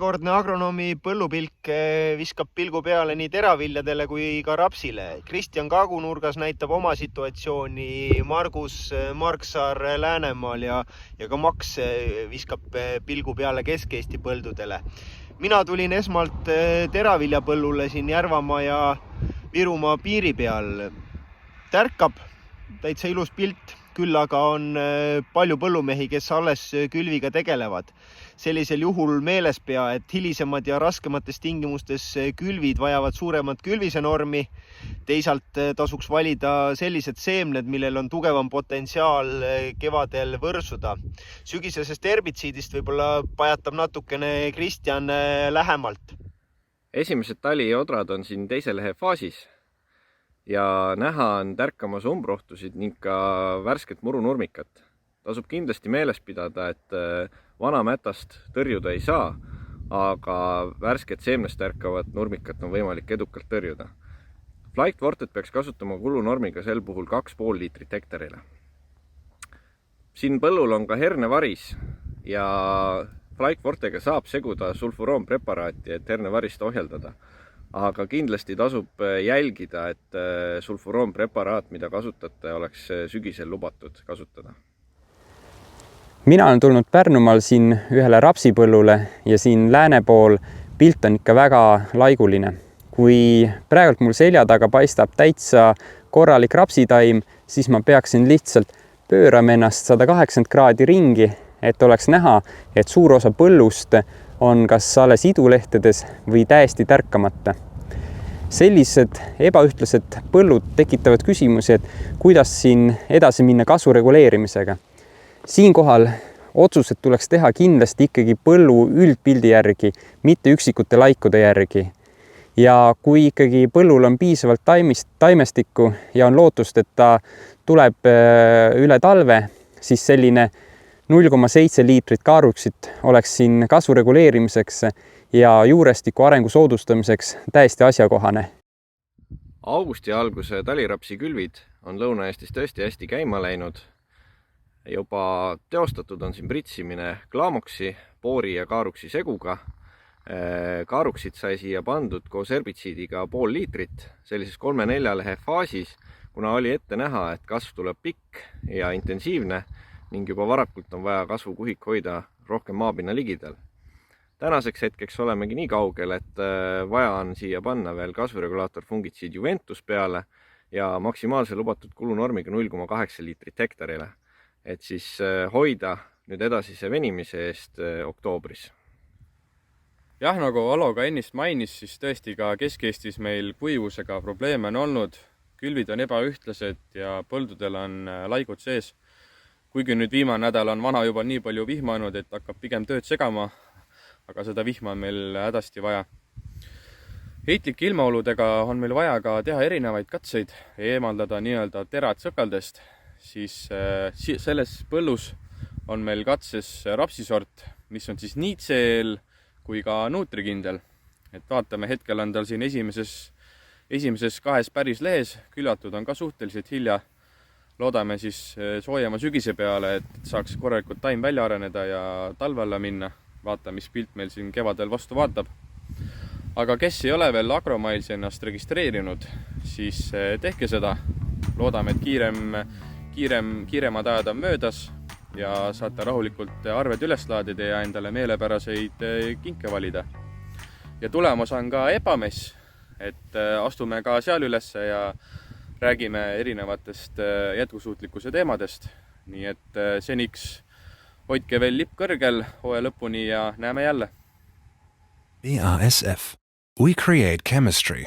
seekordne agronoomi põllupilk viskab pilgu peale nii teraviljadele kui ka rapsile. Kristjan Kagunurgas näitab oma situatsiooni, Margus Marksaar Läänemaal ja ka Maks viskab pilgu peale Kesk-Eesti põldudele. Mina tulin esmalt teraviljapõllule siin Järvamaa ja Virumaa piiri peal. Tärkab, täitsa ilus pilt, küll aga on palju põllumehi, kes alles külviga tegelevad. Sellisel juhul meeles pea, et hilisemad ja raskemates tingimustes külvid vajavad suuremat külvisenormi. Teisalt tasuks valida sellised seemned, millel on tugevam potentsiaal kevadel võrsuda. Sügisesest herbitsiidist võib-olla pajatab natukene Kristjan lähemalt. Esimesed taliodrad on siin teise lehe faasis ja näha on tärkamas umbrohtusid ning ka värsket murunurmikat. Tasub kindlasti meeles pidada, et vana mätast tõrjuda ei saa, aga värsket seemnest tärkavat nurmikat on võimalik edukalt tõrjuda. Flightwortet peaks kasutama kulunormiga sel puhul 2,5 liitrit hektarile. Siin põllul on ka hernevaris ja Flightwortega saab seguda sulfuroonpreparaati, et hernevarist ohjeldada. Aga kindlasti tasub jälgida, et sulfuroonpreparaat, mida kasutate, oleks sügisel lubatud kasutada. Mina olen tulnud Pärnumaal siin ühele rapsipõllule ja siin lääne pool pilt on ikka väga laiguline. Kui praegult mul selja taga paistab täitsa korralik rapsitaim, siis ma peaksin lihtsalt pöörama ennast 180 kraadi ringi, et oleks näha, et suur osa põllust on kas alles idulehtedes või täiesti tärkamata. Sellised ebaühtlased põllud tekitavad küsimusi, et kuidas siin edasi minna kasvu reguleerimisega. Siinkohal otsused tuleks teha kindlasti ikkagi põllu üldpildi järgi, mitte üksikute laikude järgi. Ja kui ikkagi põllul on piisavalt taimestikku ja on lootust, et ta tuleb üle talve, siis selline 0,7 liitrit kaaruksit oleks siin kasvu reguleerimiseks ja juurestiku arengu soodustamiseks täiesti asjakohane. Augusti alguse talirapsi külvid on Lõuna-Eestis tõesti hästi käima läinud. Juba teostatud on siin pritsimine klaamoksi, poori ja kaaruksi seguga. Kaaruksid sai siia pandud koos herbitsiidiga 0,5 liitrit sellises 3-4 lehe faasis, kuna oli ette näha, et kasv tuleb pikk ja intensiivne ning juba varakult on vaja kasvukuhik hoida rohkem maapinna ligidal. Tänaseks hetkeks olemegi nii kaugel, et vaja on siia panna veel kasvuregulaator fungitsiid Juventus peale ja maksimaalse lubatud kulunormiga 0,8 liitrit hektarile, et siis hoida nüüd edasise venimise eest oktoobris. Jah, nagu Alo ka ennist mainis, siis tõesti ka Kesk-Eestis meil kuivusega probleeme on olnud. Külvid on ebaühtlased ja põldudel on laigud sees. Kuigi nüüd viimane nädal on vana juba nii palju vihmanud, et hakkab pigem tööd segama, aga seda vihma on meil hädasti vaja. Heitlike ilmaoludega on meil vaja ka teha erinevaid katseid ja eemaldada nii-öelda terad sõkaldest. Siis selles põllus on meil katses rapsisort, mis on siis nii tseel kui ka nuutrikindel. Et vaatame, hetkel on tal siin esimeses 2 päris lehes, külvatud on ka suhteliselt hilja. Loodame siis soojema sügise peale, et saaks korralikult taim välja areneda ja talve alla minna. Vaatame, mis pilt meil siin kevadel vastu vaatab. Aga kes ei ole veel Agromiles ennast registreerinud, siis tehke seda. Loodame, et kiiremad ajad on möödas ja saate rahulikult arved üles laadida ja endale meelepäraseid kinke valida. Ja tulemas on ka ebamess, et astume ka seal ülesse ja räägime erinevatest jätkusuutlikkuse teemadest. Nii et seniks hoidke veel lipp kõrgel hooaja lõpuni ja näeme jälle. BASF. We create chemistry.